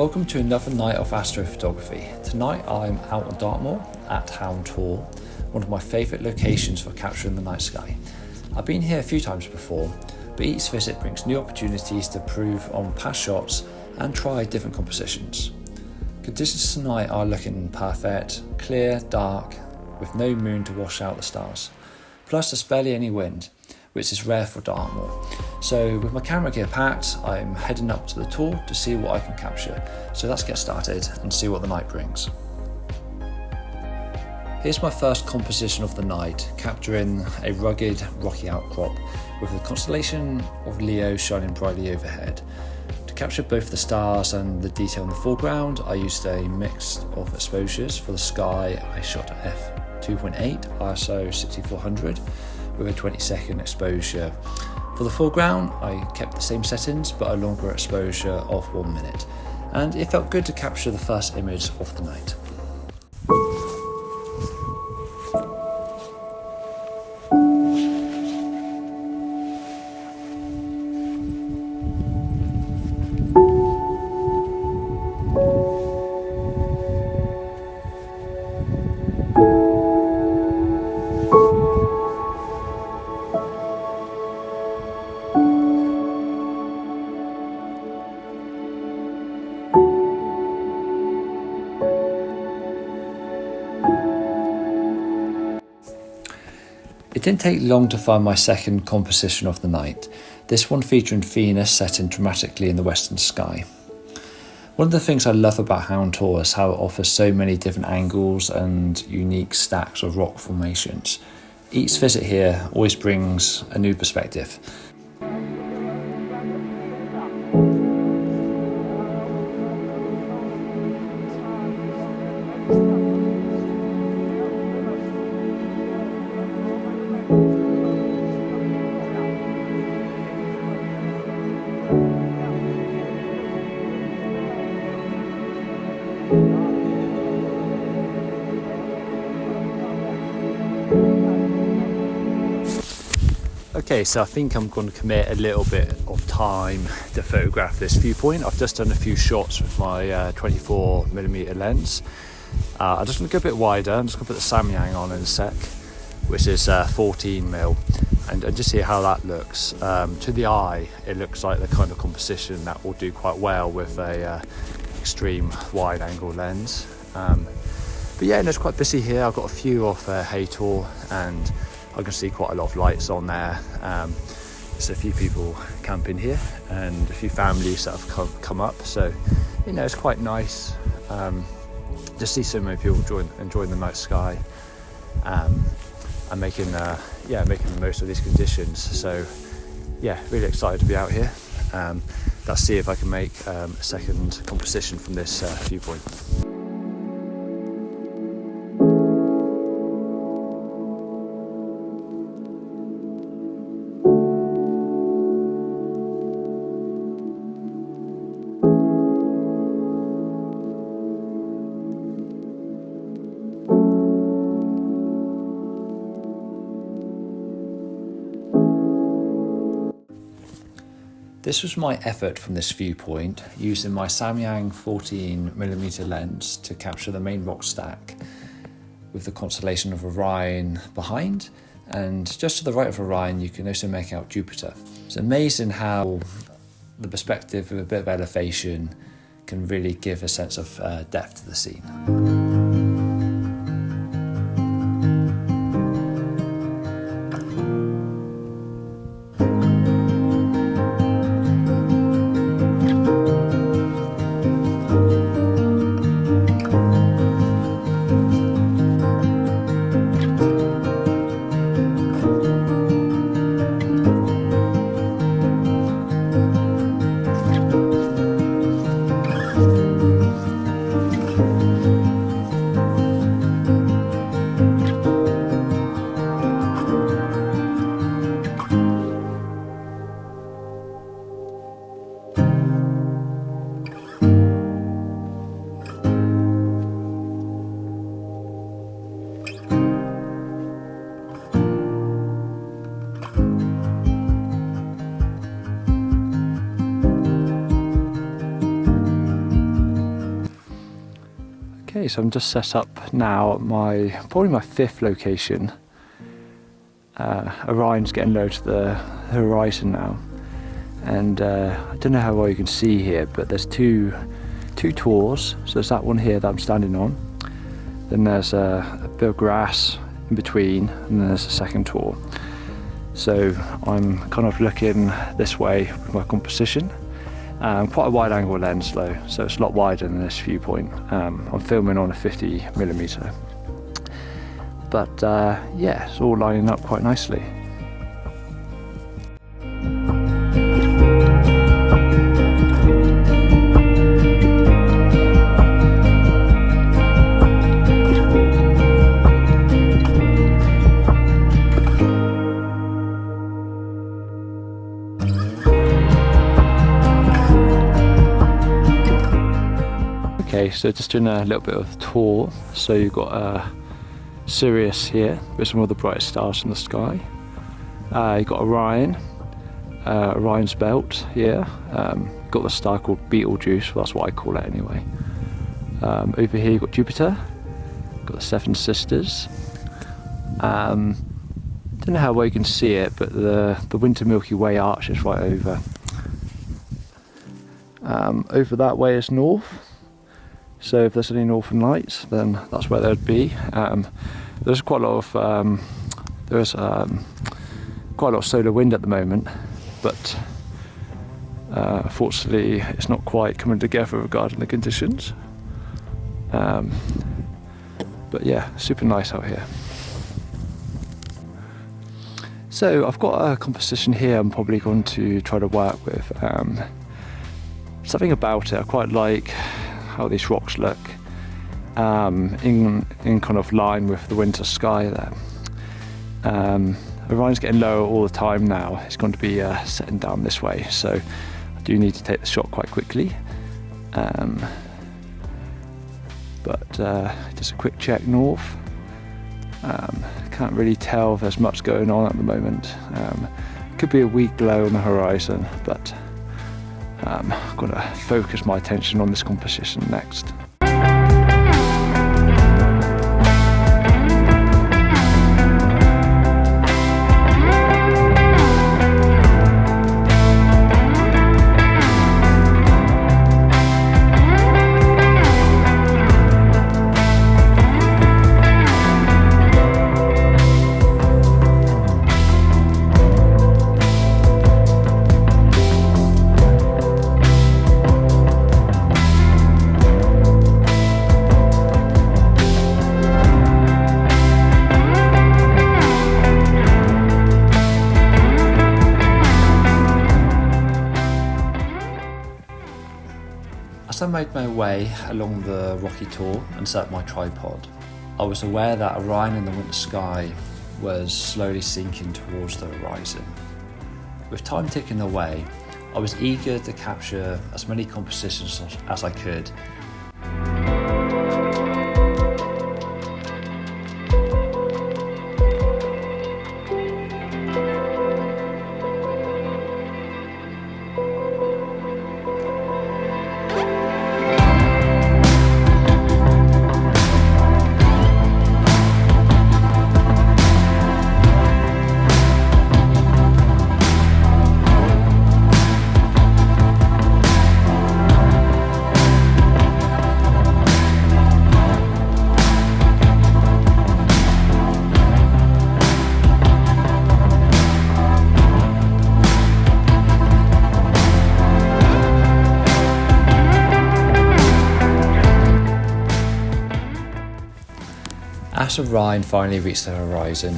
Welcome to another night of astrophotography. Tonight I'm out on Dartmoor at Hound Tor, one of my favourite locations for capturing the night sky. I've been here a few times before, but each visit brings new opportunities to improve on past shots and try different compositions. Conditions tonight are looking perfect, clear, dark, with no moon to wash out the stars. Plus there's barely any wind, which is rare for Dartmoor. So with my camera gear packed, I'm heading up to the Tor to see what I can capture. So let's get started and see what the night brings. Here's my first composition of the night, capturing a rugged, rocky outcrop with the constellation of Leo shining brightly overhead. To capture both the stars and the detail in the foreground, I used a mix of exposures. For the sky, I shot at f2.8 ISO 6400 with a 20-second exposure. For the foreground, I kept the same settings but a longer exposure of 1 minute, and it felt good to capture the first image of the night. It didn't take long to find my second composition of the night, this one featuring Venus setting dramatically in the western sky. One of the things I love about Hound Tor is how it offers so many different angles and unique stacks of rock formations. Each visit here always brings a new perspective. Okay, so I think I'm going to commit a little bit of time to photograph this viewpoint. I've just done a few shots with my 24mm lens. I'm just going to go a bit wider. I'm just going to put the Samyang on in a sec, which is 14mm, and just see how that looks. To the eye, it looks like the kind of composition that will do quite well with a extreme wide angle lens. But yeah, it's quite busy here. I've got a few off Hound Tor, and I can see quite a lot of lights on there. There's a few people camping here and a few families that have come up, so it's quite nice to see so many people enjoying the night sky and making the most of these conditions. So yeah, really excited to be out here. Let's see if I can make a second composition from this viewpoint. This was my effort from this viewpoint, using my Samyang 14mm lens to capture the main rock stack with the constellation of Orion behind, and just to the right of Orion you can also make out Jupiter. It's amazing how the perspective of a bit of elevation can really give a sense of depth to the scene. Okay, so I'm just set up now at probably my 5th location. Orion's getting low to the horizon now, and I don't know how well you can see here, but there's two tors. So there's that one here that I'm standing on, then there's a bit of grass in between, and then there's a second tor. So I'm kind of looking this way with my composition. Quite a wide angle lens though, so it's a lot wider than this viewpoint. I'm filming on a 50mm. But yeah, it's all lining up quite nicely. Okay, so just doing a little bit of tour. So you've got Sirius here with some of the brightest stars in the sky. You've got Orion, Orion's belt here. Got the star called Betelgeuse, well, that's what I call it anyway. Over here you've got Jupiter, got the Seven Sisters. Don't know how well you can see it, but the winter Milky Way arch is right over. Over that way is north. So if there's any northern lights, then that's where they'd be. There's quite a lot of solar wind at the moment, but unfortunately it's not quite coming together regarding the conditions. But yeah, super nice out here. So I've got a composition here I'm probably going to try to work with. Something about it I quite like. How these rocks look in kind of line with the winter sky there. Orion's getting lower all the time now. It's going to be setting down this way, so I do need to take the shot quite quickly. But just a quick check north. Can't really tell if there's much going on at the moment. Could be a weak glow on the horizon, but I'm going to focus my attention on this composition next. As I made my way along the rocky tor and set up my tripod, I was aware that Orion in the winter sky was slowly sinking towards the horizon. With time ticking away, I was eager to capture as many compositions as I could. As Orion finally reached the horizon,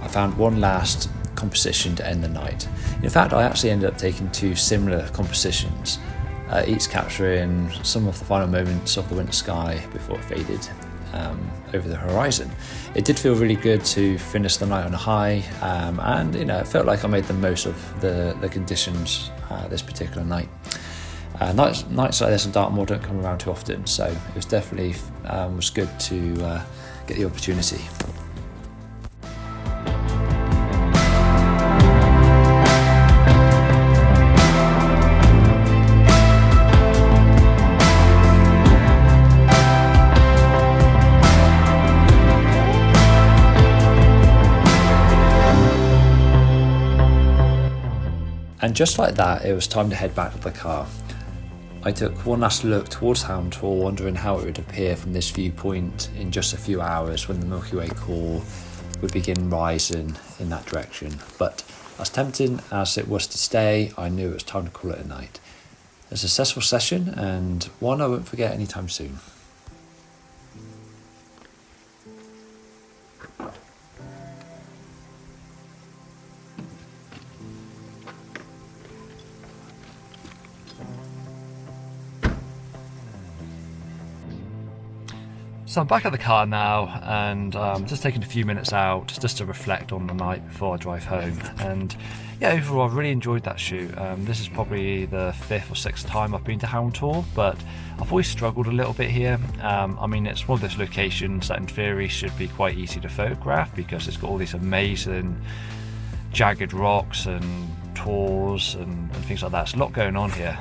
I found one last composition to end the night. In fact, I actually ended up taking two similar compositions, each capturing some of the final moments of the winter sky before it faded over the horizon. It did feel really good to finish the night on a high, and it felt like I made the most of the conditions this particular night. Nights like this in Dartmoor don't come around too often, so it was definitely was good to get the opportunity. And just like that, it was time to head back to the car. I took one last look towards Hound Tor, wondering how it would appear from this viewpoint in just a few hours when the Milky Way core would begin rising in that direction. But as tempting as it was to stay, I knew it was time to call it a night. A successful session, and one I won't forget anytime soon. So I'm back at the car now, and just taking a few minutes out just to reflect on the night before I drive home. And yeah, overall I really enjoyed that shoot. This is probably the 5th or 6th time I've been to Hound Tor, but I've always struggled a little bit here. I mean, it's one of those locations that in theory should be quite easy to photograph because it's got all these amazing jagged rocks and tors and things like that. There's a lot going on here.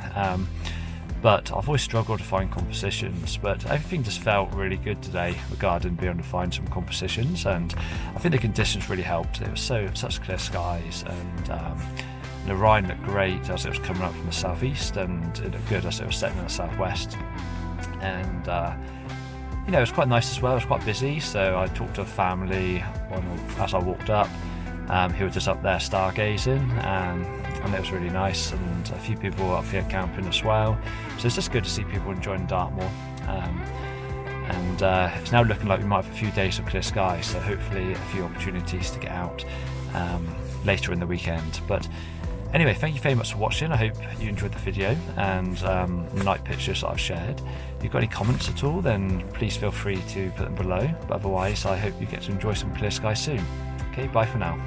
But I've always struggled to find compositions, but everything just felt really good today regarding being able to find some compositions, and I think the conditions really helped. It was such clear skies, and Orion looked great as it was coming up from the southeast, and it looked good as it was setting in the southwest. And you know, it was quite nice as well. It was quite busy, so I talked to a family as I walked up who were just up there stargazing, and it was really nice, and a few people were up here camping as well, so it's just good to see people enjoying Dartmoor. And it's now looking like we might have a few days of clear skies, so hopefully a few opportunities to get out later in the weekend. But anyway, thank you very much for watching. I hope you enjoyed the video and the night pictures that I've shared. If you've got any comments at all, then please feel free to put them below, but otherwise I hope you get to enjoy some clear skies soon. Okay, bye for now.